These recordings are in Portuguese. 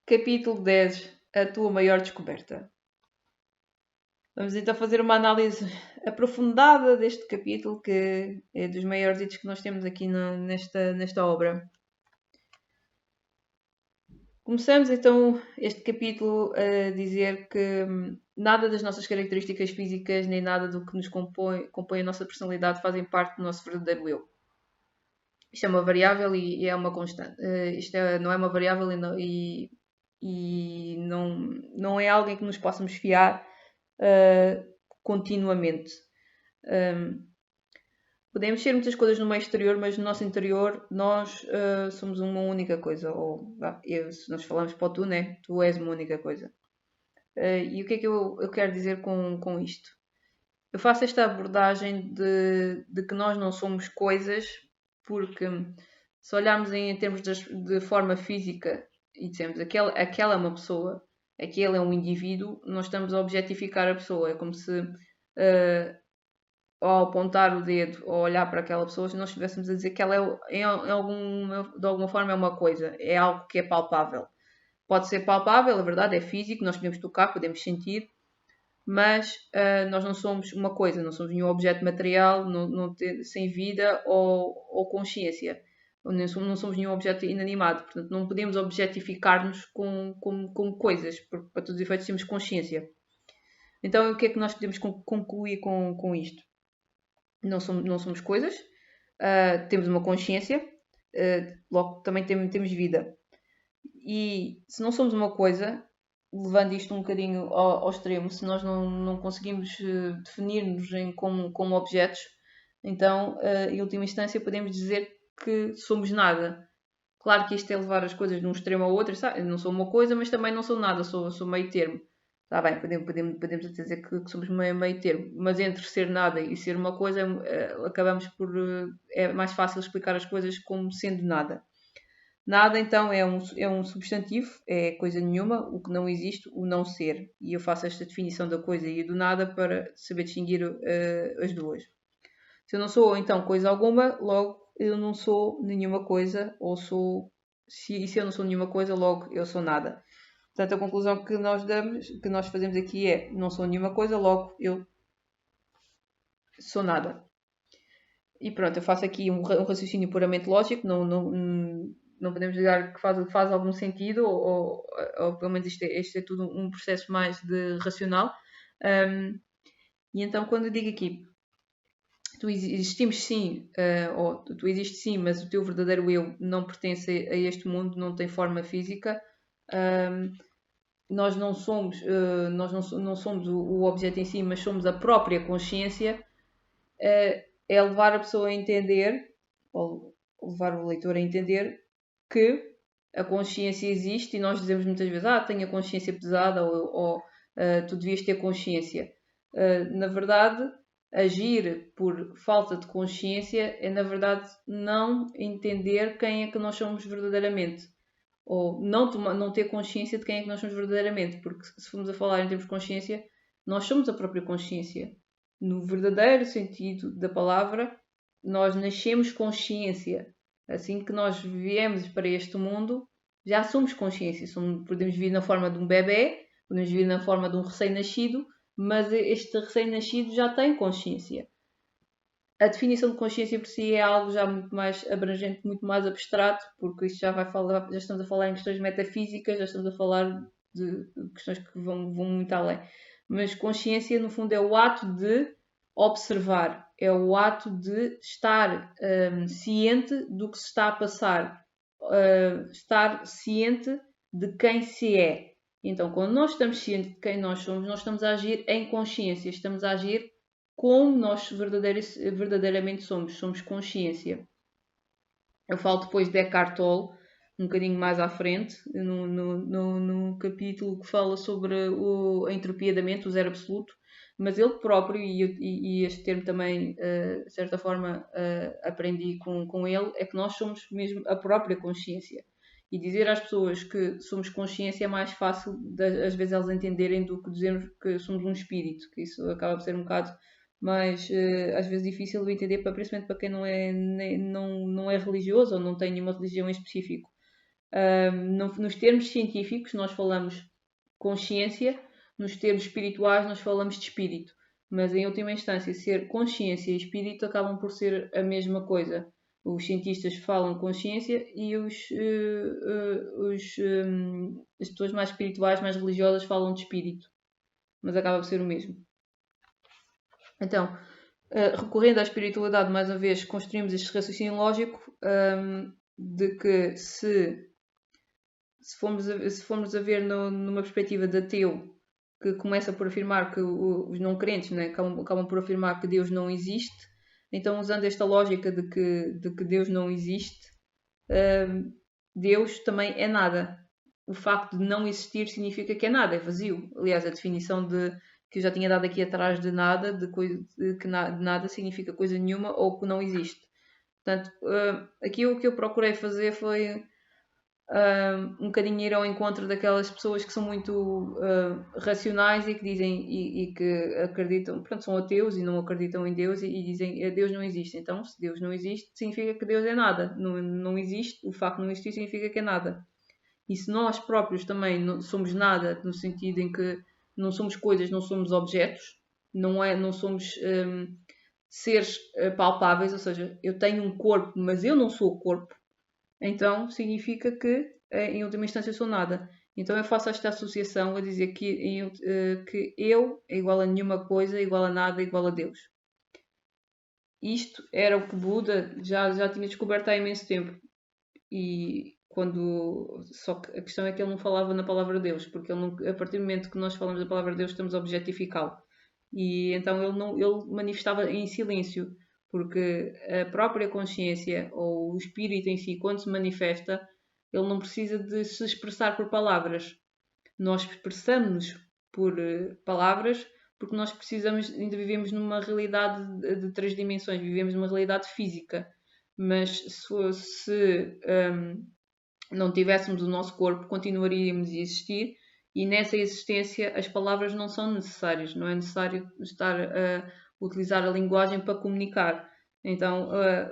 Capítulo 10. A tua maior descoberta. Vamos então fazer uma análise aprofundada deste capítulo, que é dos maiores hits que nós temos aqui nesta obra. Começamos então este capítulo a dizer que nada das nossas características físicas, nem nada do que nos compõe a nossa personalidade fazem parte do nosso verdadeiro eu. Isto é uma variável e é uma constante. Não é uma variável e não é algo em que nos possamos fiar continuamente. Podemos ser muitas coisas no meio exterior, mas no nosso interior nós somos uma única coisa. Ou se nós falamos para o tu, né? Tu és uma única coisa. E o que é que eu quero dizer com isto? Eu faço esta abordagem de que nós não somos coisas, porque se olharmos em termos de forma física e dizemos aquela é uma pessoa, aquele é um indivíduo, nós estamos a objetificar a pessoa. É como se ao apontar o dedo ou olhar para aquela pessoa, nós estivéssemos a dizer que ela de alguma forma é uma coisa, é algo que é palpável. Pode ser palpável, a verdade é físico, nós podemos tocar, podemos sentir, mas nós não somos uma coisa, não somos nenhum objeto material sem vida ou consciência. Não somos nenhum objeto inanimado, portanto não podemos objetificar-nos como coisas, porque para todos os efeitos temos consciência. Então o que é que nós podemos concluir com isto? Não somos coisas, temos uma consciência, logo também temos vida. E se não somos uma coisa, levando isto um bocadinho ao extremo, se nós não conseguimos definir-nos como objetos, então, em última instância, podemos dizer que somos nada. Claro que isto é levar as coisas de um extremo ao outro, sabe? Eu não sou uma coisa, mas também não sou nada, sou meio termo. Está bem, podemos até dizer que somos meio termo, mas entre ser nada e ser uma coisa, acabamos por. É mais fácil explicar as coisas como sendo nada. Nada, então, é um substantivo, é coisa nenhuma, o que não existe, o não ser. E eu faço esta definição da coisa e do nada para saber distinguir as duas. Se eu não sou, então, coisa alguma, logo eu não sou nenhuma coisa, ou sou. Se eu não sou nenhuma coisa, logo eu sou nada. Portanto, a conclusão que nós fazemos aqui é: não sou nenhuma coisa, logo eu sou nada. E pronto, eu faço aqui um raciocínio puramente lógico, não podemos dizer que faz algum sentido, ou pelo menos este é tudo um processo mais de racional. E então, quando eu digo aqui, tu existimos sim, ou tu existes sim, mas o teu verdadeiro eu não pertence a este mundo, não tem forma física. Nós não somos, não somos o objeto em si, mas somos a própria consciência. É levar a pessoa a entender, ou levar o leitor a entender que a consciência existe e nós dizemos muitas vezes, tenho a consciência pesada ou tu devias ter consciência. Na verdade, agir por falta de consciência é, na verdade, não entender quem é que nós somos verdadeiramente. Ou não ter consciência de quem é que nós somos verdadeiramente. Porque se formos a falar em termos de consciência, nós somos a própria consciência. No verdadeiro sentido da palavra, nós nascemos consciência. Assim que nós viemos para este mundo, já somos consciência. Podemos vir na forma de um bebê, podemos vir na forma de um recém-nascido, mas este recém-nascido já tem consciência. A definição de consciência por si é algo já muito mais abrangente, muito mais abstrato, porque isto já estamos a falar em questões metafísicas, já estamos a falar de questões que vão muito além. Mas consciência, no fundo, é o ato de observar, é o ato de estar ciente do que se está a passar, estar ciente de quem se é. Então, quando nós estamos cientes de quem nós estamos a agir em consciência, estamos a agir como nós verdadeiramente somos consciência. Eu falo depois de Eckhart Tolle, um bocadinho mais à frente, no capítulo que fala sobre a entropia da mente, o zero absoluto, mas ele próprio, e este termo também, de certa forma, aprendi com ele, é que nós somos mesmo a própria consciência. E dizer às pessoas que somos consciência é mais fácil, às vezes, elas entenderem do que dizermos que somos um espírito, que isso acaba por ser um bocado mais às vezes difícil de entender, principalmente para quem não é religioso ou não tem nenhuma religião em específico. Nos termos científicos, nós falamos consciência, nos termos espirituais, nós falamos de espírito. Mas, em última instância, ser consciência e espírito acabam por ser a mesma coisa. Os cientistas falam consciência e as pessoas mais espirituais, mais religiosas, falam de espírito. Mas acaba por ser o mesmo. Então, recorrendo à espiritualidade, mais uma vez, construímos este raciocínio lógico de que se formos a ver numa perspectiva de ateu, que começa por afirmar que os não crentes, né, acabam por afirmar que Deus não existe, então usando esta lógica de que Deus não existe, Deus também é nada. O facto de não existir significa que é nada, é vazio. Aliás, a definição que eu já tinha dado aqui atrás de nada, de que nada significa coisa nenhuma ou que não existe. Portanto, aqui o que eu procurei fazer foi um bocadinho ir ao encontro daquelas pessoas que são muito racionais e que dizem e que acreditam, pronto, são ateus e não acreditam em Deus e dizem Deus não existe. Então, se Deus não existe, significa que Deus é nada. Não existe, o facto de não existir significa que é nada. E se nós próprios também não somos nada, no sentido em que não somos coisas, não somos objetos, não somos seres palpáveis, ou seja, eu tenho um corpo, mas eu não sou o corpo, então significa que, em última instância, eu sou nada. Então eu faço esta associação a dizer que eu é igual a nenhuma coisa, igual a nada, igual a Deus. Isto era o que Buda já tinha descoberto há imenso tempo. Só que a questão é que ele não falava na palavra Deus, porque a partir do momento que nós falamos da palavra Deus, estamos a objetificá-lo. E então ele manifestava em silêncio, porque a própria consciência ou o espírito em si, quando se manifesta, ele não precisa de se expressar por palavras. Nós expressamos-nos por palavras porque nós ainda vivemos numa realidade de 3 dimensões, vivemos numa realidade física. Mas se não tivéssemos o nosso corpo, continuaríamos a existir e nessa existência as palavras não são necessárias, não é necessário estar a utilizar a linguagem para comunicar. Então,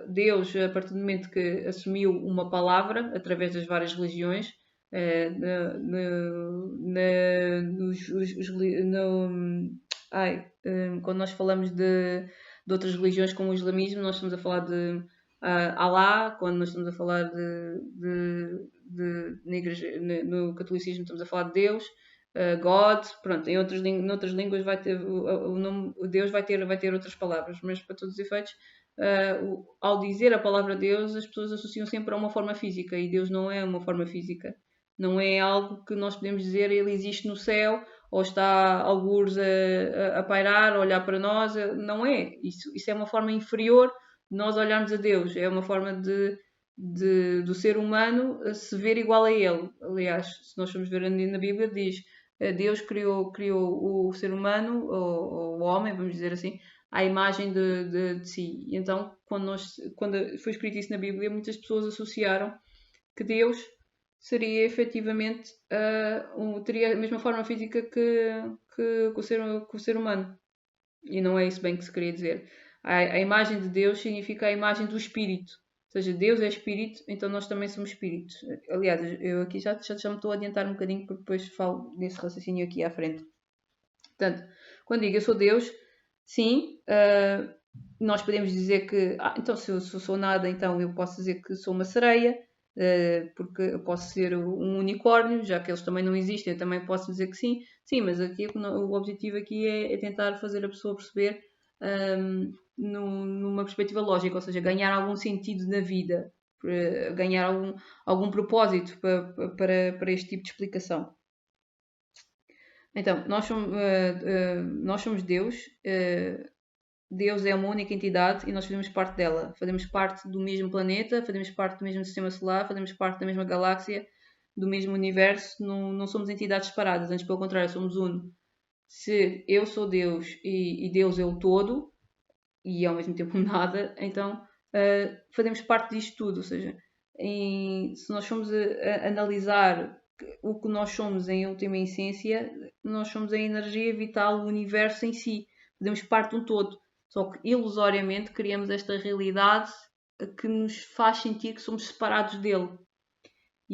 Deus, a partir do momento que assumiu uma palavra, através das várias religiões, quando nós falamos de outras religiões como o islamismo, nós estamos a falar de Alá, quando nós estamos a falar no catolicismo estamos a falar de Deus, God, pronto, noutras línguas vai ter o nome Deus vai ter outras palavras, mas para todos os efeitos, ao dizer a palavra Deus, as pessoas associam sempre a uma forma física e Deus não é uma forma física, não é algo que nós podemos dizer ele existe no céu ou está algures a pairar, a olhar para nós, não é, isso é uma forma inferior de nós olharmos a Deus, é uma forma do ser humano se ver igual a ele. Aliás, se nós formos ver na Bíblia, diz Deus criou o ser humano, ou o homem, vamos dizer assim, à imagem de si. E então, quando foi escrito isso na Bíblia, muitas pessoas associaram que Deus seria efetivamente teria a mesma forma física que o ser humano. E não é isso bem que se queria dizer. A imagem de Deus significa a imagem do Espírito. Ou seja, Deus é Espírito, então nós também somos Espíritos. Aliás, eu aqui já me estou a adiantar um bocadinho, porque depois falo desse raciocínio aqui à frente. Portanto, quando digo eu sou Deus, sim, nós podemos dizer que, então se eu sou nada, então eu posso dizer que sou uma sereia, porque eu posso ser um unicórnio, já que eles também não existem, eu também posso dizer que sim. Sim, mas aqui o objetivo aqui é tentar fazer a pessoa perceber numa perspectiva lógica, ou seja, ganhar algum sentido na vida, ganhar algum propósito para este tipo de explicação. Então, nós somos Deus. Deus é uma única entidade e nós fazemos parte dela. Fazemos parte do mesmo planeta, fazemos parte do mesmo sistema solar, fazemos parte da mesma galáxia, do mesmo universo. Não somos entidades separadas, antes pelo contrário, somos uno. Se eu sou Deus e Deus é o todo, e ao mesmo tempo nada, então fazemos parte disto tudo. Ou seja, se nós formos a analisar o que nós somos em última essência, nós somos a energia vital, o universo em si. Fazemos parte de um todo. Só que ilusoriamente criamos esta realidade que nos faz sentir que somos separados dele.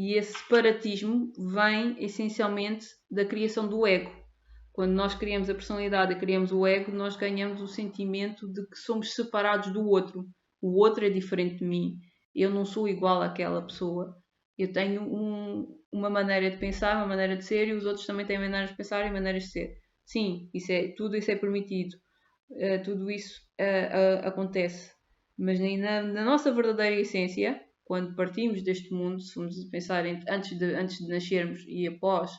E esse separatismo vem essencialmente da criação do ego. Quando nós criamos a personalidade e criamos o ego, nós ganhamos o sentimento de que somos separados do outro. O outro é diferente de mim. Eu não sou igual àquela pessoa. Eu tenho uma maneira de pensar, uma maneira de ser, e os outros também têm maneiras de pensar e maneiras de ser. Sim, tudo isso é permitido. Tudo isso acontece. Mas na nossa verdadeira essência, quando partimos deste mundo, se formos pensar antes de nascermos e após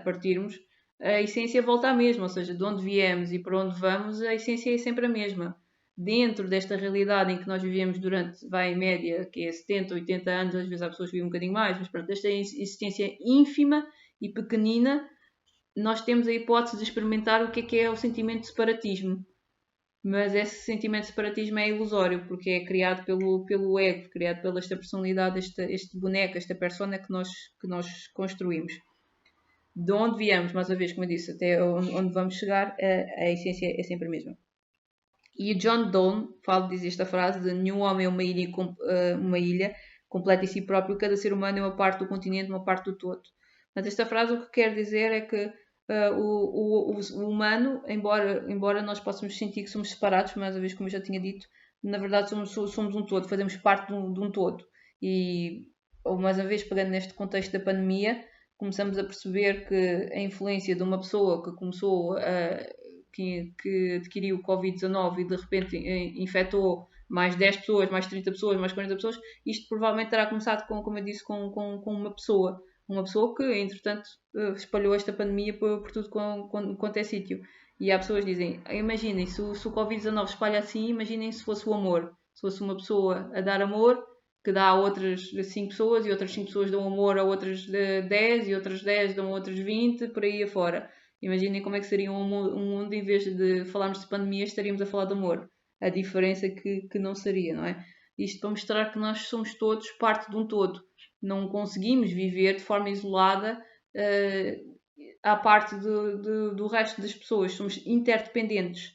partirmos, a essência volta à mesma, ou seja, de onde viemos e para onde vamos, a essência é sempre a mesma. Dentro desta realidade em que nós vivemos durante, vai em média, que é 70, 80 anos, às vezes há pessoas que vivem um bocadinho mais, mas pronto, esta existência ínfima e pequenina, nós temos a hipótese de experimentar o que é o sentimento de separatismo. Mas esse sentimento de separatismo é ilusório, porque é criado pelo ego, criado pela esta personalidade, este boneco, esta persona que nós construímos. De onde viemos, mais uma vez, como eu disse, até onde vamos chegar, a essência é sempre a mesma. E o John Donne diz esta frase de nenhum homem é uma ilha completa em si próprio, cada ser humano é uma parte do continente, uma parte do todo. Mas esta frase o que quer dizer é que o humano, embora nós possamos sentir que somos separados, mais uma vez, como eu já tinha dito, na verdade somos um todo, fazemos parte de um todo. E, mais uma vez, pegando neste contexto da pandemia, começamos a perceber que a influência de uma pessoa que começou que adquiriu Covid-19 e de repente infectou mais 10 pessoas, mais 30 pessoas, mais 40 pessoas, isto provavelmente terá começado, como eu disse, com uma pessoa. Uma pessoa que, entretanto, espalhou esta pandemia por tudo quanto é sítio. E há pessoas que dizem, imaginem, se o Covid-19 espalha assim, imaginem se fosse o amor. Se fosse uma pessoa a dar amor, que dá a outras 5 pessoas, e outras 5 pessoas dão amor a outras 10, e outras 10 dão a outras 20, por aí afora. Imaginem como é que seria um mundo, em vez de falarmos de pandemia, estaríamos a falar de amor. A diferença que não seria, não é? Isto para mostrar que nós somos todos parte de um todo. Não conseguimos viver de forma isolada à parte do resto das pessoas. Somos interdependentes.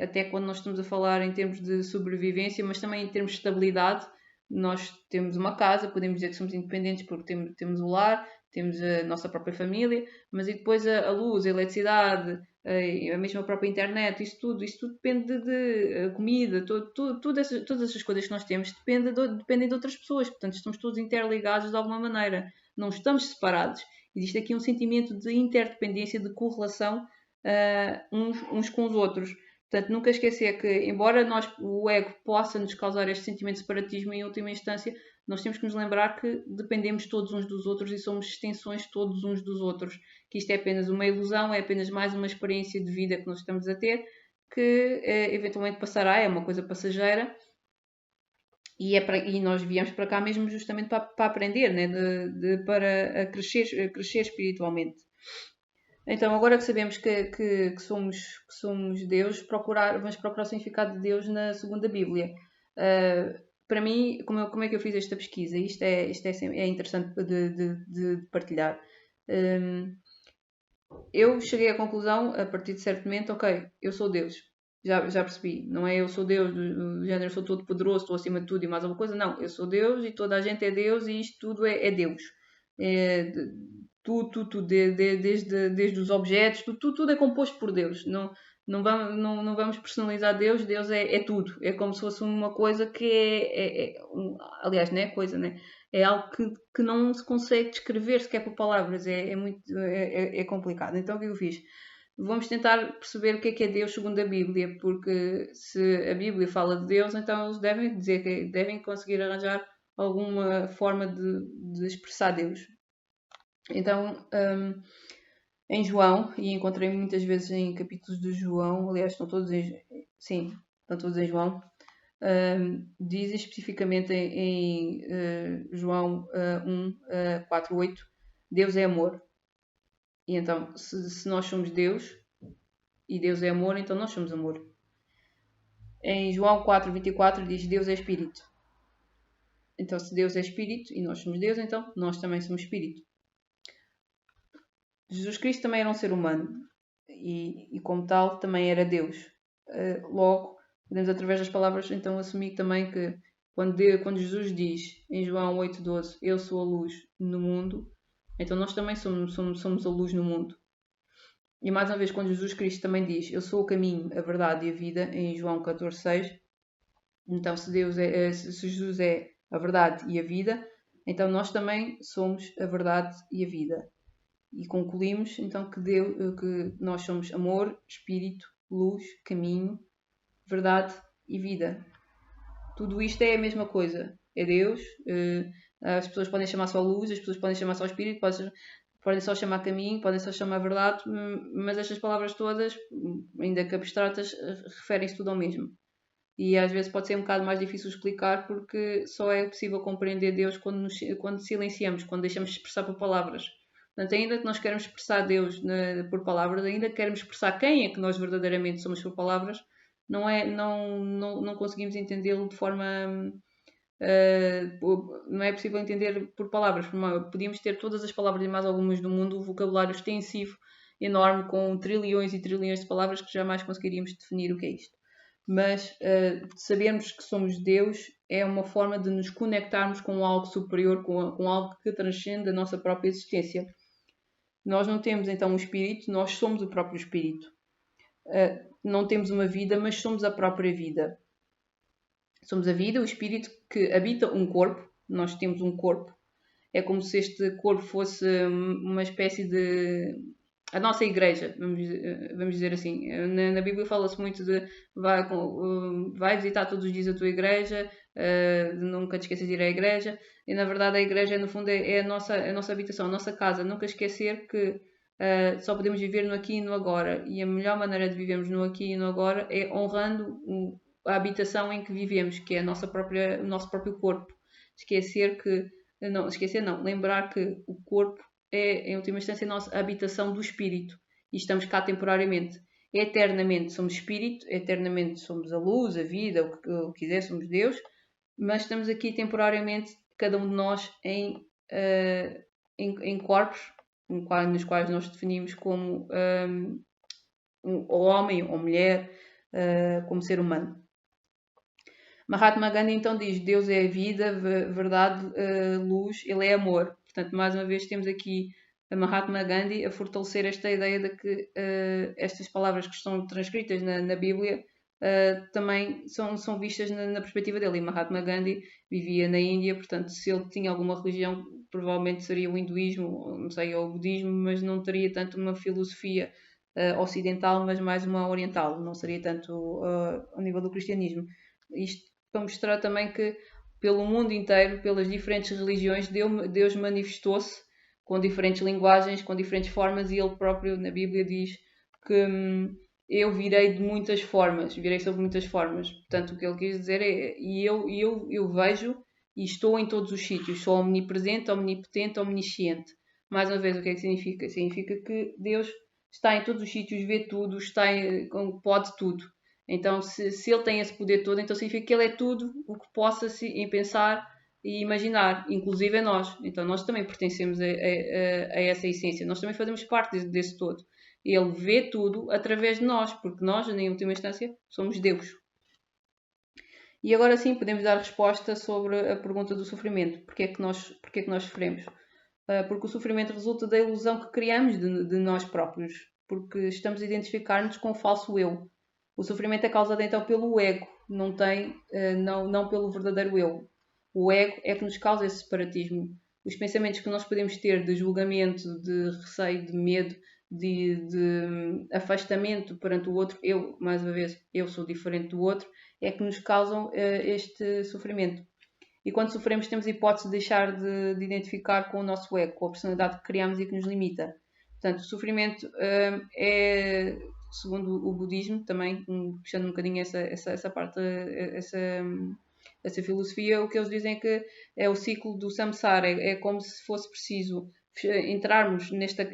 Até quando nós estamos a falar em termos de sobrevivência, mas também em termos de estabilidade. Nós temos uma casa, podemos dizer que somos independentes porque temos o lar, temos a nossa própria família, mas e depois a luz, a eletricidade, a mesma própria internet, isso tudo depende de comida, todas essas coisas que nós temos dependem de outras pessoas, portanto estamos todos interligados de alguma maneira, não estamos separados. Existe aqui um sentimento de interdependência, de correlação uns com os outros. Portanto, nunca esquecer que, embora o ego possa nos causar este sentimento de separatismo em última instância, nós temos que nos lembrar que dependemos todos uns dos outros e somos extensões todos uns dos outros. Que isto é apenas uma ilusão, é apenas mais uma experiência de vida que nós estamos a ter, que eventualmente passará, é uma coisa passageira. E nós viemos para cá mesmo justamente para aprender, né? Para crescer espiritualmente. Então, agora que sabemos que somos Deus, vamos procurar o significado de Deus na segunda Bíblia. Para mim, como é que eu fiz esta pesquisa? Isto é interessante de partilhar. Eu cheguei à conclusão, a partir de certo momento, ok, eu sou Deus. Já percebi. Não é eu sou Deus, do género, eu sou todo poderoso, estou acima de tudo e mais alguma coisa. Não, eu sou Deus e toda a gente é Deus e isto tudo é Deus. Tudo, desde os objetos, tudo é composto por Deus. Não vamos personalizar Deus. Deus é tudo. É como se fosse uma coisa que aliás, não é coisa, né? É algo que não se consegue descrever sequer por palavras. É complicado. Então o que eu fiz? Vamos tentar perceber o que é Deus segundo a Bíblia, porque se a Bíblia fala de Deus, então eles devem dizer que devem conseguir arranjar alguma forma de expressar Deus. Então, em João, e encontrei muitas vezes em capítulos de João, aliás, estão todos em João, diz especificamente em João 1, 4, 8, Deus é amor. E então, se nós somos Deus, e Deus é amor, então nós somos amor. Em João 4, 24 diz Deus é Espírito. Então, se Deus é Espírito e nós somos Deus, então nós também somos Espírito. Jesus Cristo também era um ser humano e como tal também era Deus. Logo, podemos através das palavras então assumir também que Quando Jesus diz em João 8,12, eu sou a luz no mundo, então nós também somos a luz no mundo. E mais uma vez, quando Jesus Cristo também diz, eu sou o caminho, a verdade e a vida, em João 14,6, então se Jesus é a verdade e a vida, então nós também somos a verdade e a vida. E concluímos então que nós somos amor, espírito, luz, caminho, verdade e vida. Tudo isto é a mesma coisa. É Deus. As pessoas podem chamar só luz, as pessoas podem chamar só espírito, podem só chamar caminho, podem só chamar verdade, mas estas palavras todas, ainda que abstratas, referem-se tudo ao mesmo. E às vezes pode ser um bocado mais difícil explicar porque só é possível compreender Deus quando silenciamos, quando deixamos de expressar por palavras. Portanto, ainda que nós queremos expressar Deus por palavras, ainda que queremos expressar quem é que nós verdadeiramente somos por palavras, não conseguimos entendê-lo de forma. Não é possível entender por palavras. Podíamos ter todas as palavras e mais algumas do mundo, um vocabulário extensivo, enorme, com trilhões e trilhões de palavras que jamais conseguiríamos definir o que é isto. Mas sabermos que somos Deus é uma forma de nos conectarmos com algo superior, com algo que transcende a nossa própria existência. Nós não temos então um espírito, nós somos o próprio espírito. Não temos uma vida, mas somos a própria vida. Somos a vida, o espírito que habita um corpo. Nós temos um corpo. É como se este corpo fosse uma espécie de... a nossa igreja, vamos dizer assim. Na Bíblia fala-se muito de vai visitar todos os dias a tua igreja, nunca te esqueças de ir à igreja. E na verdade a igreja no fundo é a nossa habitação, a nossa casa. Nunca esquecer que só podemos viver no aqui e no agora. E a melhor maneira de vivermos no aqui e no agora é honrando a habitação em que vivemos, que é o nosso próprio corpo. Lembrar que o corpo é, em última instância, a nossa habitação do espírito e estamos cá temporariamente. Eternamente somos espírito, eternamente somos a luz, a vida, o que quiser, somos Deus, mas estamos aqui temporariamente, cada um de nós, em corpos nos quais nós definimos como homem ou mulher, como ser humano. Mahatma Gandhi então diz: Deus é a vida, verdade, luz, ele é amor. Portanto, mais uma vez temos aqui a Mahatma Gandhi a fortalecer esta ideia de que estas palavras que estão transcritas na Bíblia também são vistas na perspectiva dele. E Mahatma Gandhi vivia na Índia, portanto, se ele tinha alguma religião, provavelmente seria o hinduísmo, não sei, ou o budismo, mas não teria tanto uma filosofia ocidental, mas mais uma oriental, não seria tanto ao nível do cristianismo. Isto para mostrar também que pelo mundo inteiro, pelas diferentes religiões, Deus manifestou-se com diferentes linguagens, com diferentes formas, e ele próprio na Bíblia diz que eu virei de muitas formas, virei sobre muitas formas. Portanto, o que ele quis dizer é, eu vejo e estou em todos os sítios, sou omnipresente, omnipotente, omnisciente. Mais uma vez, o que é que significa? Significa que Deus está em todos os sítios, vê tudo, pode tudo. Então, se ele tem esse poder todo, então significa que ele é tudo o que possa em pensar e imaginar, inclusive a nós. Então, nós também pertencemos a essa essência, nós também fazemos parte desse todo. Ele vê tudo através de nós, porque nós, em última instância, somos Deus. E agora sim, podemos dar resposta sobre a pergunta do sofrimento. Porquê é que nós sofremos? Porque o sofrimento resulta da ilusão que criamos de nós próprios, porque estamos a identificar-nos com o falso eu. O sofrimento é causado então pelo ego, não pelo verdadeiro eu. O ego é que nos causa esse separatismo. Os pensamentos que nós podemos ter de julgamento, de receio, de medo, de afastamento perante o outro, mais uma vez, eu sou diferente do outro, é que nos causam este sofrimento. E quando sofremos temos a hipótese de deixar de identificar com o nosso ego, com a personalidade que criamos e que nos limita. Portanto, o sofrimento é, segundo o budismo, também puxando um bocadinho essa parte, essa filosofia, o que eles dizem é que é o ciclo do samsara, é como se fosse preciso entrarmos nesta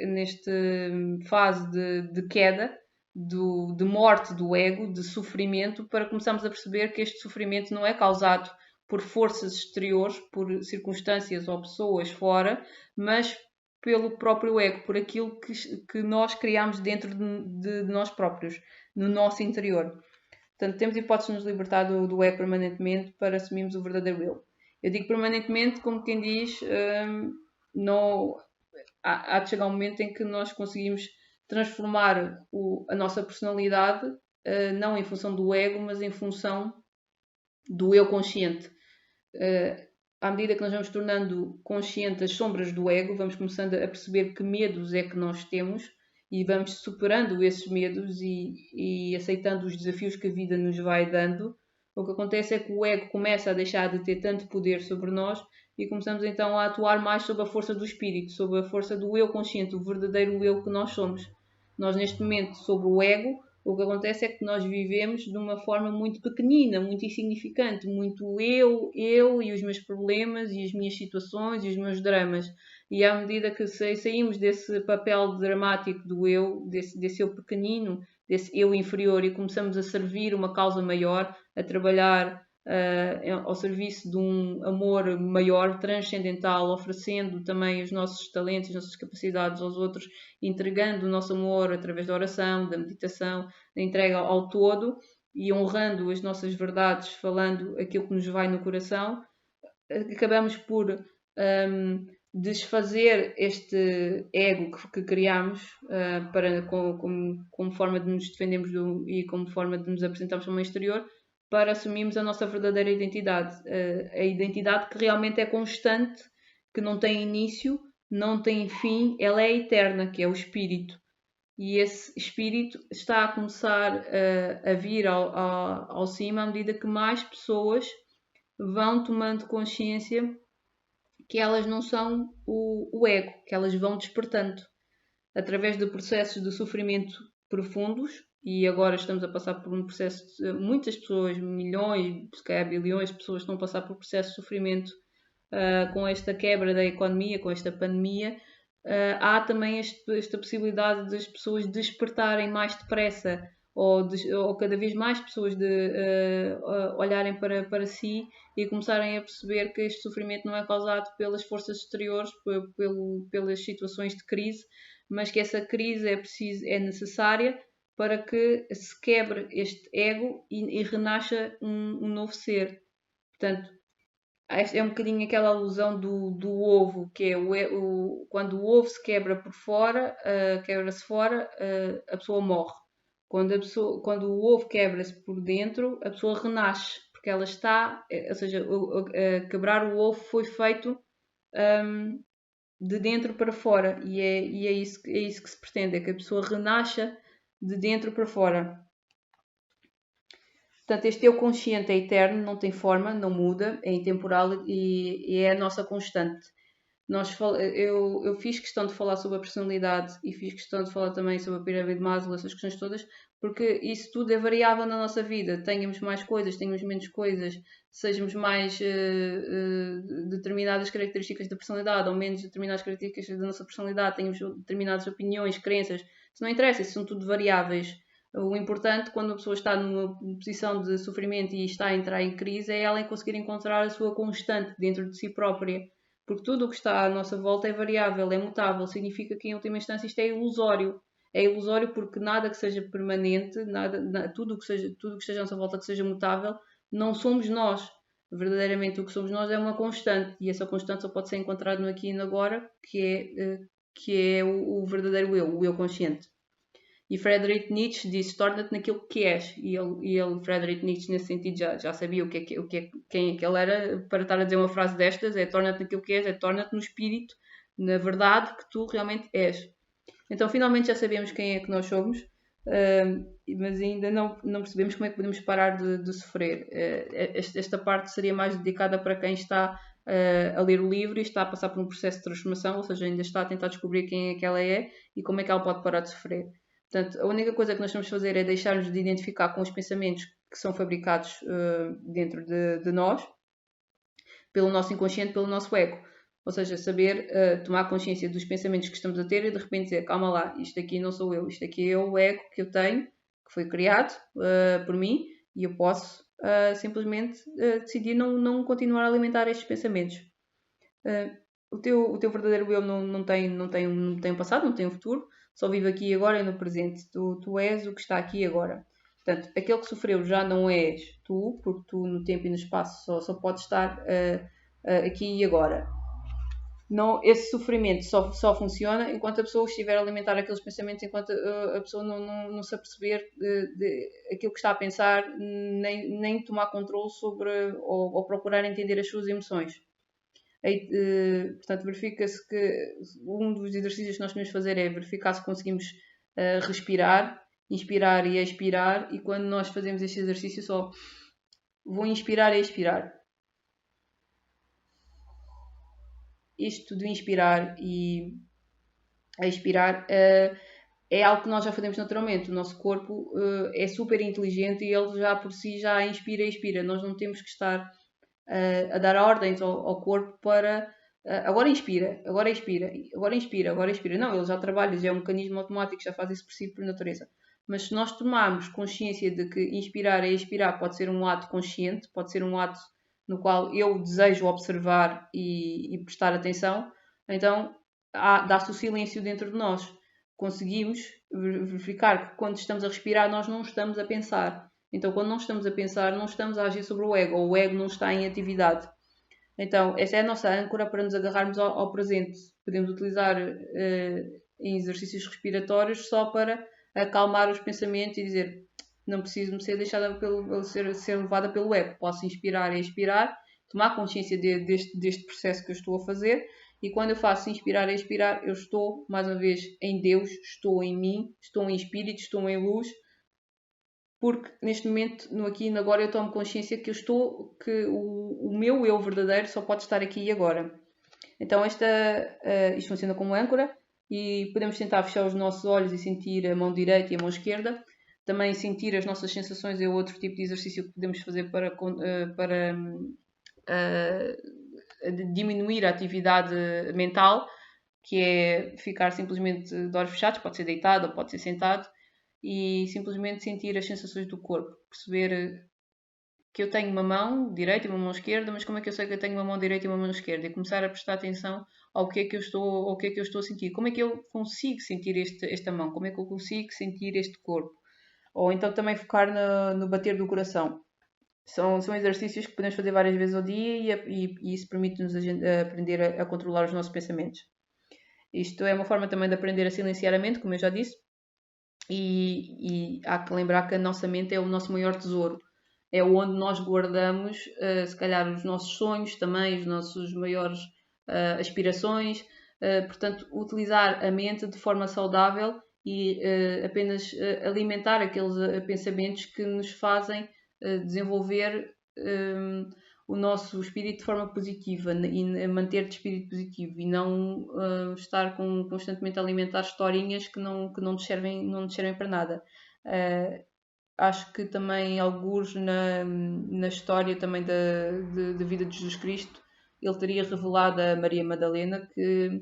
fase de queda, de morte do ego, de sofrimento, para começarmos a perceber que este sofrimento não é causado por forças exteriores, por circunstâncias ou pessoas fora, mas pelo próprio ego, por aquilo que nós criamos dentro de nós próprios, no nosso interior. Portanto, temos hipótese de nos libertar do ego permanentemente para assumirmos o verdadeiro eu. Eu digo permanentemente, como quem diz, não, há de chegar um momento em que nós conseguimos transformar a nossa personalidade, não em função do ego, mas em função do eu consciente. À medida que nós vamos tornando conscientes as sombras do ego, vamos começando a perceber que medos é que nós temos e vamos superando esses medos e aceitando os desafios que a vida nos vai dando. O que acontece é que o ego começa a deixar de ter tanto poder sobre nós e começamos então a atuar mais sob a força do espírito, sob a força do eu consciente, o verdadeiro eu que nós somos. Nós, neste momento, sobre o ego, o que acontece é que nós vivemos de uma forma muito pequenina, muito insignificante, muito eu e os meus problemas e as minhas situações e os meus dramas. E à medida que saímos desse papel dramático do eu, desse eu pequenino, desse eu inferior e começamos a servir uma causa maior, a trabalhar ao serviço de um amor maior, transcendental, oferecendo também os nossos talentos, as nossas capacidades aos outros, entregando o nosso amor através da oração, da meditação, da entrega ao todo e honrando as nossas verdades, falando aquilo que nos vai no coração, acabamos por desfazer este ego que criamos como forma de nos defendermos e como forma de nos apresentarmos para o exterior, para assumirmos a nossa verdadeira identidade. A identidade que realmente é constante, que não tem início, não tem fim, ela é eterna, que é o espírito. E esse espírito está a começar a vir ao cima à medida que mais pessoas vão tomando consciência que elas não são o ego, que elas vão despertando através de processos de sofrimento profundos. E agora estamos a passar por um processo de muitas pessoas, milhões, se calhar bilhões de pessoas estão a passar por processos de sofrimento com esta quebra da economia, com esta pandemia. Há também esta possibilidade das pessoas despertarem mais depressa ou cada vez mais pessoas olharem para si e começarem a perceber que este sofrimento não é causado pelas forças exteriores, pelas situações de crise, mas que essa crise é necessária para que se quebre este ego e renasça um novo ser. Portanto, é um bocadinho aquela alusão do ovo, que é quando o ovo se quebra por fora, quebra-se fora, a pessoa morre. Quando o ovo quebra-se por dentro, a pessoa renasce, porque ela está, ou seja, quebrar o ovo foi feito de dentro para fora, e é isso que se pretende, é que a pessoa renasça de dentro para fora. Portanto, este eu consciente é eterno, não tem forma, não muda, é intemporal e é a nossa constante. Eu fiz questão de falar sobre a personalidade e fiz questão de falar também sobre a pirâmide de Maslow, essas questões todas, porque isso tudo é variável na nossa vida. Tenhamos mais coisas, tenhamos menos coisas, sejamos mais determinadas características da personalidade ou menos determinadas características da nossa personalidade, tenhamos determinadas opiniões, crenças. Isso não interessa, isso são tudo variáveis. O importante, quando a pessoa está numa posição de sofrimento e está a entrar em crise, é ela conseguir encontrar a sua constante dentro de si própria. Porque tudo o que está à nossa volta é variável, é mutável. Significa que, em última instância, isto é ilusório. É ilusório porque nada que seja permanente, tudo o que esteja à nossa volta que seja mutável, não somos nós. Verdadeiramente, o que somos nós é uma constante. E essa constante só pode ser encontrada no aqui e no agora, que é o verdadeiro eu, o eu consciente. E Friedrich Nietzsche disse: torna-te naquilo que és. Friedrich Nietzsche, nesse sentido, já sabia quem é que ele era para estar a dizer uma frase destas: é torna-te naquilo que és, é torna-te no espírito, na verdade que tu realmente és. Então, finalmente já sabemos quem é que nós somos, mas ainda não percebemos como é que podemos parar de sofrer. Esta parte seria mais dedicada para quem está a ler o livro e está a passar por um processo de transformação, ou seja, ainda está a tentar descobrir quem é que ela é e como é que ela pode parar de sofrer. Portanto, a única coisa que nós temos de fazer é deixar-nos de identificar com os pensamentos que são fabricados dentro de nós, pelo nosso inconsciente, pelo nosso ego. Ou seja, saber tomar consciência dos pensamentos que estamos a ter e de repente dizer, calma lá, isto aqui não sou eu, isto aqui é o ego que eu tenho, que foi criado por mim, e eu posso simplesmente decidir não continuar a alimentar estes pensamentos. O teu verdadeiro eu não tem um passado, não tem um futuro, só vive aqui agora e no presente. Tu és o que está aqui agora. Portanto, aquele que sofreu já não és tu, porque tu no tempo e no espaço só podes estar aqui e agora. Não, esse sofrimento só funciona enquanto a pessoa estiver a alimentar aqueles pensamentos, enquanto a pessoa não se aperceber de aquilo que está a pensar, nem tomar controle sobre ou procurar entender as suas emoções. Aí, portanto, verifica-se que um dos exercícios que nós podemos fazer é verificar se conseguimos respirar, inspirar e expirar, e quando nós fazemos este exercício só vou inspirar e expirar. Isto de inspirar e expirar é algo que nós já fazemos naturalmente. O nosso corpo é super inteligente e ele já por si já inspira e expira. Nós não temos que estar a dar ordens ao corpo para agora inspira, agora expira, agora inspira, agora expira. Não, ele já trabalha, já é um mecanismo automático, já faz isso por si, por natureza. Mas se nós tomarmos consciência de que inspirar e expirar pode ser um ato consciente, pode ser um ato no qual eu desejo observar e prestar atenção, então dá-se o silêncio dentro de nós. Conseguimos verificar que quando estamos a respirar nós não estamos a pensar. Então, quando não estamos a pensar, não estamos a agir sobre o ego, ou o ego não está em atividade. Então, essa é a nossa âncora para nos agarrarmos ao presente. Podemos utilizar em exercícios respiratórios só para acalmar os pensamentos e dizer não preciso me ser deixada ser levada pelo ego. Posso inspirar e expirar, tomar consciência deste processo que eu estou a fazer, e quando eu faço inspirar e expirar, eu estou, mais uma vez, em Deus, estou em mim, estou em espírito, estou em luz, porque neste momento, no aqui e no agora, eu tomo consciência que o meu eu verdadeiro só pode estar aqui e agora. Então isto funciona como âncora e podemos tentar fechar os nossos olhos e sentir a mão direita e a mão esquerda. Também sentir as nossas sensações é outro tipo de exercício que podemos fazer para diminuir a atividade mental, que é ficar simplesmente de olhos fechados, pode ser deitado ou pode ser sentado, e simplesmente sentir as sensações do corpo, perceber que eu tenho uma mão direita e uma mão esquerda, mas como é que eu sei que eu tenho uma mão direita e uma mão esquerda? E começar a prestar atenção ao que é que eu estou a sentir. Como é que eu consigo sentir esta mão? Como é que eu consigo sentir este corpo? Ou então também focar no bater do coração. São exercícios que podemos fazer várias vezes ao dia e isso permite-nos aprender a controlar os nossos pensamentos. Isto é uma forma também de aprender a silenciar a mente, como eu já disse, e há que lembrar que a nossa mente é o nosso maior tesouro. É onde nós guardamos, se calhar, os nossos sonhos também, os nossos maiores aspirações. Portanto, utilizar a mente de forma saudável e apenas alimentar aqueles pensamentos que nos fazem desenvolver o nosso espírito de forma positiva e manter de espírito positivo e não estar constantemente a alimentar historinhas que não nos servem para nada. Acho que também alguns na história também da vida de Jesus Cristo, ele teria revelado a Maria Madalena que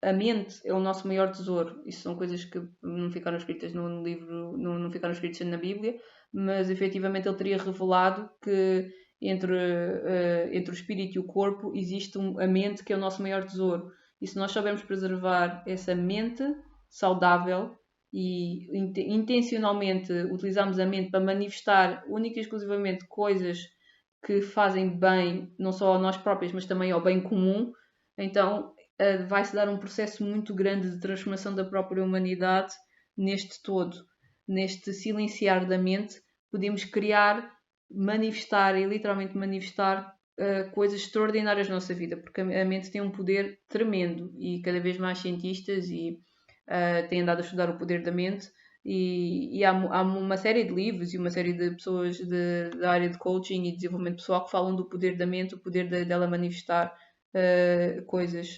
a mente é o nosso maior tesouro. Isso são coisas que não ficaram escritas no livro, não ficaram escritas na Bíblia, mas efetivamente ele teria revelado que entre o espírito e o corpo existe a mente que é o nosso maior tesouro. E se nós soubermos preservar essa mente saudável e intencionalmente utilizarmos a mente para manifestar única e exclusivamente coisas que fazem bem não só a nós próprios, mas também ao bem comum, então vai-se dar um processo muito grande de transformação da própria humanidade neste todo. Neste silenciar da mente, podemos criar, manifestar e literalmente manifestar coisas extraordinárias na nossa vida, porque a mente tem um poder tremendo e cada vez mais cientistas têm andado a estudar o poder da mente e há uma série de livros e uma série de pessoas da área de coaching e desenvolvimento pessoal que falam do poder da mente, o poder dela manifestar coisas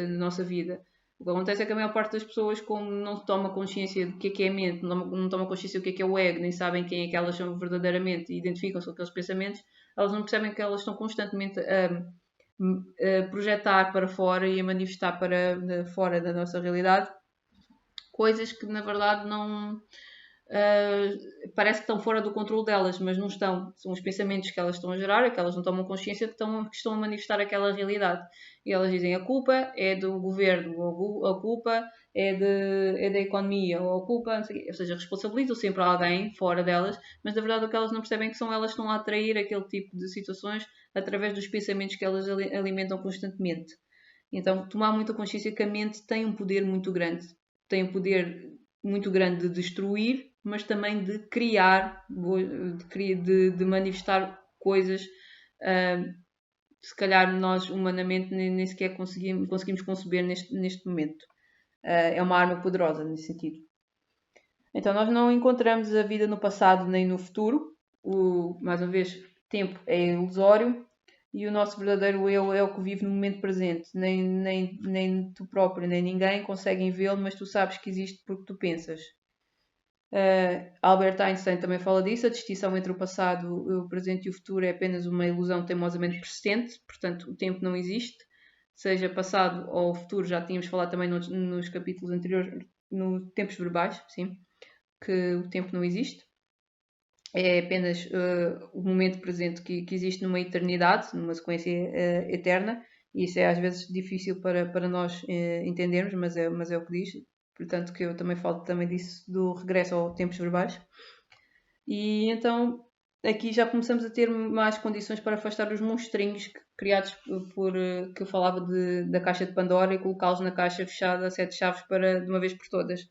na nossa vida. O que acontece é que a maior parte das pessoas, como não toma consciência do que é a mente, não toma consciência do que é o ego, nem sabem quem é que elas são verdadeiramente e identificam-se com aqueles pensamentos, elas não percebem que elas estão constantemente a projetar para fora e a manifestar para fora da nossa realidade coisas que na verdade parece que estão fora do controle delas, mas não estão. São os pensamentos que elas estão a gerar, que elas não tomam consciência que estão a manifestar aquela realidade. E elas dizem a culpa é do governo, ou a culpa é da economia, ou a culpa, não sei o quê. Ou seja, responsabilizam sempre alguém fora delas, mas na verdade o que elas não percebem é que são elas que estão a atrair aquele tipo de situações através dos pensamentos que elas alimentam constantemente. Então, tomar muita consciência que a mente tem um poder muito grande. Tem um poder muito grande de destruir, mas também de criar, de manifestar coisas. Se calhar nós, humanamente, nem sequer conseguimos conceber neste momento. É uma arma poderosa nesse sentido. Então, nós não encontramos a vida no passado nem no futuro. Mais uma vez, tempo é ilusório e o nosso verdadeiro eu é o que vive no momento presente. Nem tu próprio, nem ninguém conseguem vê-lo, mas tu sabes que existe porque tu pensas. Albert Einstein também fala disso. A distinção entre o passado, o presente e o futuro é apenas uma ilusão teimosamente persistente. Portanto, o tempo não existe. Seja passado ou futuro, já tínhamos falado também nos capítulos anteriores, nos tempos verbais, sim, que o tempo não existe. É apenas o momento presente que existe numa eternidade, numa sequência eterna, e isso é às vezes difícil para nós entendermos, mas é o que diz. Portanto, que eu também falo também disso do regresso aos tempos verbais. E então aqui já começamos a ter mais condições para afastar os monstrinhos criados que eu falava da caixa de Pandora e colocá-los na caixa fechada a 7 chaves de uma vez por todas.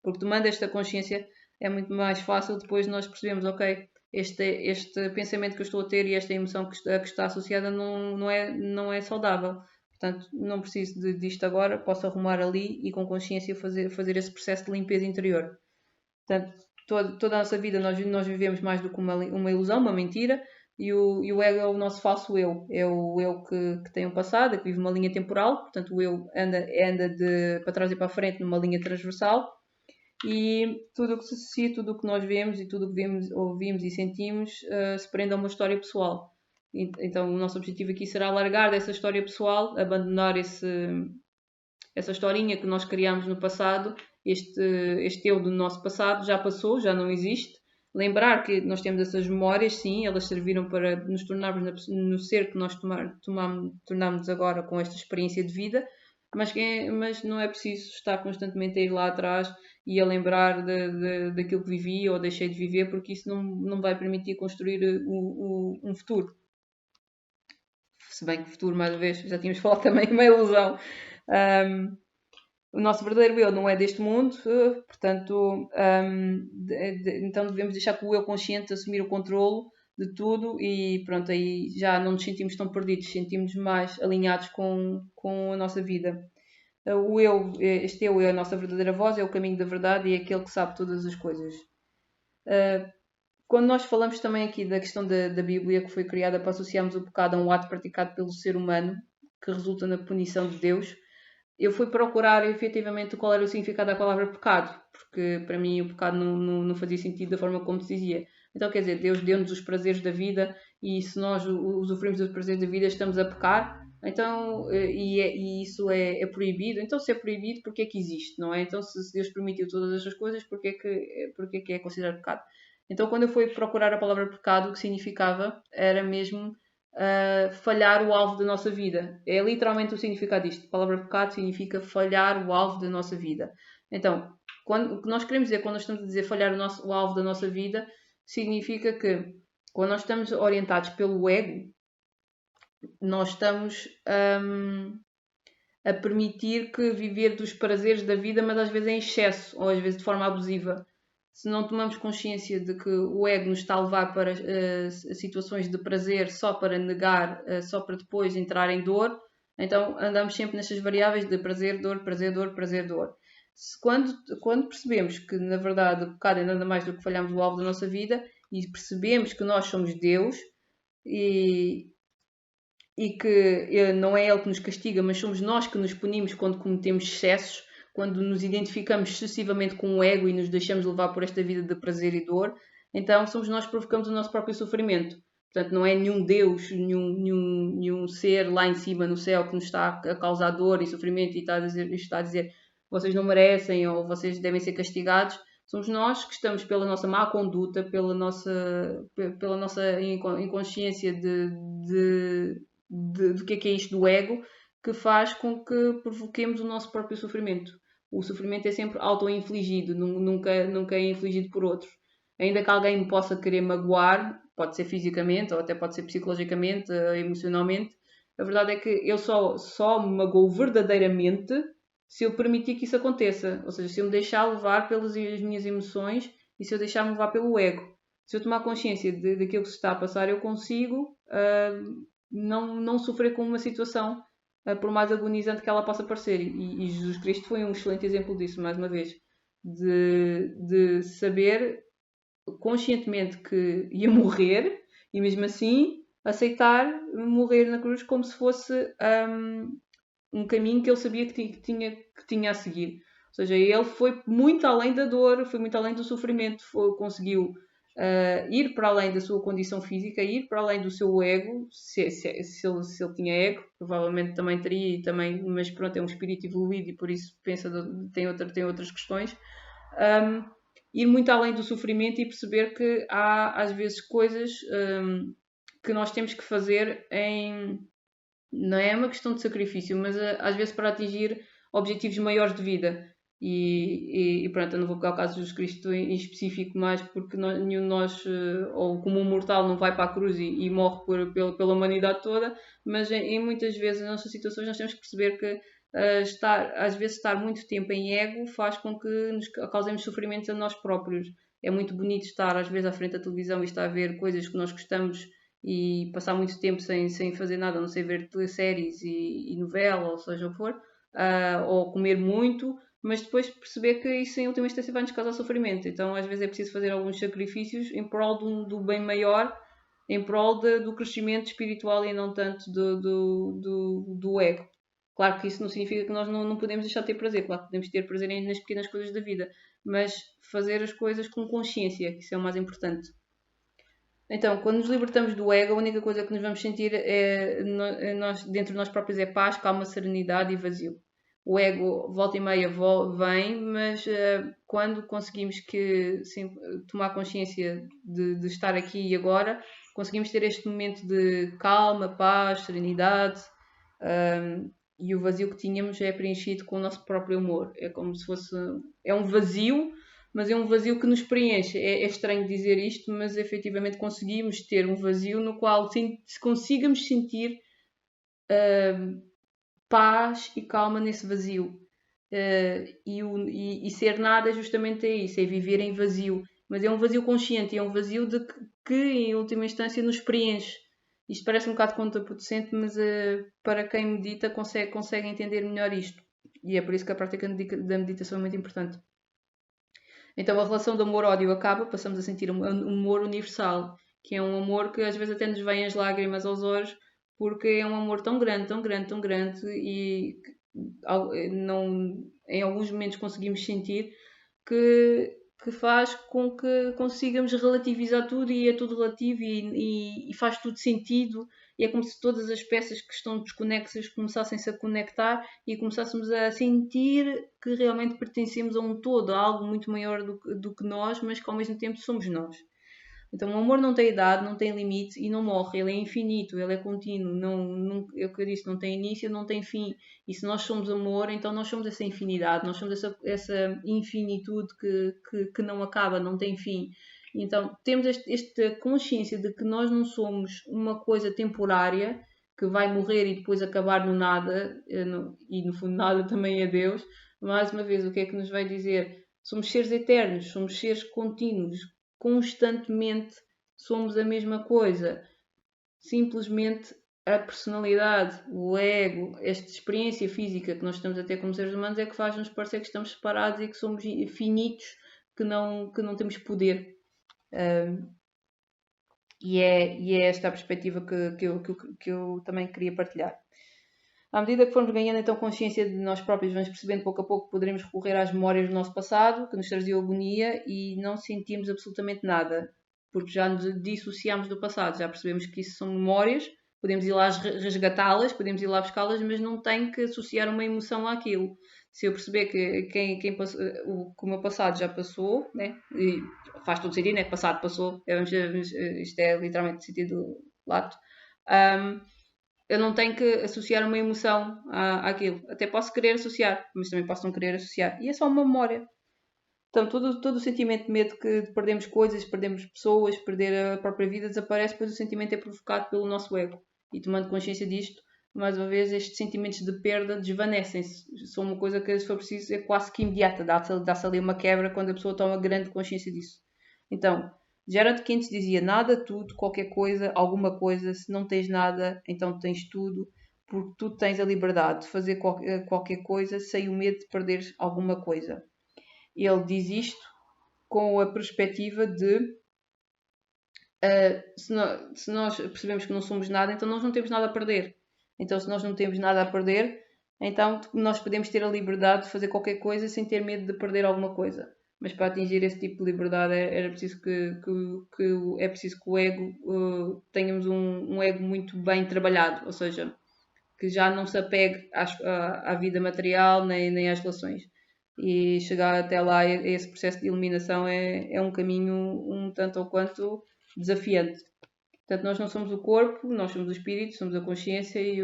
Porque tomando esta consciência é muito mais fácil depois nós percebemos, ok, este pensamento que eu estou a ter e esta emoção que está associada não é saudável. Portanto, não preciso disto agora, posso arrumar ali e com consciência fazer esse processo de limpeza interior. Portanto, toda a nossa vida nós vivemos mais do que uma ilusão, uma mentira, e o ego é o nosso falso eu. É o eu que tem um passado, que vive uma linha temporal, portanto o eu anda para trás e para a frente numa linha transversal, e tudo o que se associa, tudo o que nós vemos e tudo o que vemos, ouvimos e sentimos se prende a uma história pessoal. Então o nosso objetivo aqui será largar dessa história pessoal, abandonar essa historinha que nós criámos no passado, este eu do nosso passado já passou, já não existe. Lembrar que nós temos essas memórias, sim, elas serviram para nos tornarmos no ser que nós tornamos agora com esta experiência de vida, mas não é preciso estar constantemente a ir lá atrás e a lembrar daquilo que vivi ou deixei de viver, porque isso não vai permitir construir um futuro. Se bem que o futuro, mais uma vez, já tínhamos falado também, é uma ilusão. O nosso verdadeiro eu não é deste mundo, portanto, então devemos deixar que o eu consciente assumir o controlo de tudo e pronto, aí já não nos sentimos tão perdidos, sentimos mais alinhados com a nossa vida. Este eu é a nossa verdadeira voz, é o caminho da verdade e é aquele que sabe todas as coisas. Quando nós falamos também aqui da questão da Bíblia, que foi criada para associarmos o pecado a um ato praticado pelo ser humano, que resulta na punição de Deus, eu fui procurar efetivamente qual era o significado da palavra pecado, porque para mim o pecado não fazia sentido da forma como se dizia. Então, quer dizer, Deus deu-nos os prazeres da vida e se nós usufruímos dos prazeres da vida estamos a pecar, então, e isso é proibido. Então, se é proibido, porque é que existe, não é? Então, se Deus permitiu todas estas coisas, porque é que é considerado pecado? Então, quando eu fui procurar a palavra pecado, o que significava era mesmo falhar o alvo da nossa vida. É literalmente o significado disto. A palavra pecado significa falhar o alvo da nossa vida. Então, o que nós queremos dizer quando nós estamos a dizer falhar o alvo da nossa vida, significa que quando nós estamos orientados pelo ego, nós estamos a permitir que viver dos prazeres da vida, mas às vezes em excesso, ou às vezes de forma abusiva. Se não tomamos consciência de que o ego nos está a levar para situações de prazer só para negar, só para depois entrar em dor, então andamos sempre nestas variáveis de prazer, dor, prazer, dor, prazer, dor. Quando percebemos que, na verdade, o pecado é nada mais do que falhamos o alvo da nossa vida e percebemos que nós somos Deus e que não é Ele que nos castiga, mas somos nós que nos punimos quando cometemos excessos, quando nos identificamos excessivamente com o ego e nos deixamos levar por esta vida de prazer e dor, então somos nós que provocamos o nosso próprio sofrimento. Portanto, não é nenhum Deus, nenhum ser lá em cima no céu que nos está a causar dor e sofrimento e está a dizer vocês não merecem ou vocês devem ser castigados, Somos nós que estamos, pela nossa má conduta, pela nossa inconsciência do que é isto do ego, que faz com que provoquemos o nosso próprio sofrimento. O sofrimento é sempre auto-infligido, nunca é infligido por outros. Ainda que alguém me possa querer magoar, pode ser fisicamente ou até pode ser psicologicamente, emocionalmente, a verdade é que eu só me magoo verdadeiramente se eu permitir que isso aconteça. Ou seja, se eu me deixar levar pelas minhas emoções e se eu deixar-me levar pelo ego. Se eu tomar consciência daquilo que se está a passar, eu consigo não sofrer com uma situação, por mais agonizante que ela possa parecer. E Jesus Cristo foi um excelente exemplo disso, mais uma vez. De saber conscientemente que ia morrer e mesmo assim aceitar morrer na cruz como se fosse um caminho que ele sabia que tinha a seguir. Ou seja, ele foi muito além da dor, foi muito além do sofrimento, conseguiu ir para além da sua condição física, ir para além do seu ego, se ele tinha ego, provavelmente também teria, mas pronto, é um espírito evoluído e por isso tem outras questões. Ir muito além do sofrimento e perceber que há às vezes coisas que nós temos que fazer não é uma questão de sacrifício, mas às vezes para atingir objetivos maiores de vida. E pronto, eu não vou pegar o caso de Jesus Cristo em específico mais porque nenhum de nós, ou como um mortal, não vai para a cruz e morre pela humanidade toda, mas em muitas vezes nas nossas situações nós temos que perceber que às vezes estar muito tempo em ego faz com que nos causemos sofrimentos a nós próprios. É muito bonito estar às vezes à frente da televisão e estar a ver coisas que nós gostamos e passar muito tempo sem fazer nada, a não ser ver séries e novela, ou seja o que for, ou comer muito, mas depois perceber que isso em última instância vai nos causar sofrimento. Então às vezes é preciso fazer alguns sacrifícios em prol do bem maior, em prol do crescimento espiritual e não tanto do ego. Claro que isso não significa que nós não podemos deixar de ter prazer, claro que podemos ter prazer nas pequenas coisas da vida, mas fazer as coisas com consciência, que isso é o mais importante. Então, quando nos libertamos do ego, a única coisa que nos vamos sentir dentro de nós próprios é paz, calma, serenidade e vazio. O ego, volta e meia, vem, mas quando conseguimos tomar consciência de estar aqui e agora, conseguimos ter este momento de calma, paz, serenidade, e o vazio que tínhamos é preenchido com o nosso próprio amor. É como se fosse... É um vazio, mas é um vazio que nos preenche. É estranho dizer isto, mas efetivamente conseguimos ter um vazio no qual consigamos sentir paz e calma nesse vazio. E ser nada justamente é isso, é viver em vazio. Mas é um vazio consciente, é um vazio que em última instância nos preenche. Isto parece um bocado contraproducente, mas para quem medita consegue entender melhor isto. E é por isso que a prática da meditação é muito importante. Então a relação de amor-ódio acaba, passamos a sentir um amor universal, que é um amor que às vezes até nos vem as lágrimas aos olhos, porque é um amor tão grande, tão grande, tão grande, e em alguns momentos conseguimos sentir que faz com que consigamos relativizar tudo e é tudo relativo e faz tudo sentido e é como se todas as peças que estão desconexas começassem-se a conectar e começássemos a sentir que realmente pertencemos a um todo, a algo muito maior do que nós, mas que ao mesmo tempo somos nós. Então o amor não tem idade, não tem limite e não morre, ele é infinito, ele é contínuo, é o que eu disse, não tem início, não tem fim. E se nós somos amor, então nós somos essa infinidade, nós somos essa infinitude que não acaba, não tem fim. Então temos esta consciência de que nós não somos uma coisa temporária que vai morrer e depois acabar no nada, e no fundo nada também é Deus. Mais uma vez, o que é que nos vai dizer? Somos seres eternos, somos seres contínuos, constantemente somos a mesma coisa. Simplesmente a personalidade, o ego, esta experiência física que nós estamos a ter como seres humanos é que faz-nos parecer que estamos separados e que somos finitos, que não temos poder. E é esta a perspectiva que eu também queria partilhar. À medida que formos ganhando então consciência de nós próprios, vamos percebendo pouco a pouco que poderemos recorrer às memórias do nosso passado, que nos traziam agonia e não sentimos absolutamente nada, porque já nos dissociámos do passado, já percebemos que isso são memórias, podemos ir lá resgatá-las, podemos ir lá buscá-las, mas não tem que associar uma emoção àquilo. Se eu perceber que o meu passado já passou, né? E faz todo sentido, né? Passado passou, isto é literalmente sentido lato. Eu não tenho que associar uma emoção àquilo. Até posso querer associar, mas também posso não querer associar. E é só uma memória. Então, todo o sentimento de medo de perdermos coisas, perdermos pessoas, perder a própria vida desaparece, pois o sentimento é provocado pelo nosso ego. E tomando consciência disto, mais uma vez, estes sentimentos de perda desvanecem-se. São uma coisa que, se for preciso, é quase que imediata. Dá-se ali uma quebra quando a pessoa toma grande consciência disso. Então, Gerard Kent dizia: nada, tudo, qualquer coisa, alguma coisa. Se não tens nada, então tens tudo, porque tu tens a liberdade de fazer qualquer coisa sem o medo de perderes alguma coisa. Ele diz isto com a perspectiva de se nós percebemos que não somos nada, então nós não temos nada a perder. Então, se nós não temos nada a perder, então nós podemos ter a liberdade de fazer qualquer coisa sem ter medo de perder alguma coisa. Mas para atingir esse tipo de liberdade era preciso é preciso que o ego tenhamos um ego muito bem trabalhado, ou seja, que já não se apegue à vida material nem às relações. E chegar até lá a esse processo de eliminação é um caminho um tanto ou quanto desafiante. Portanto, nós não somos o corpo, nós somos o espírito, somos a consciência e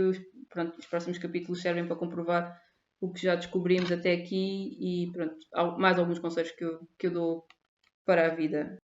pronto, os próximos capítulos servem para comprovar o que já descobrimos até aqui e pronto, mais alguns conselhos que eu dou para a vida.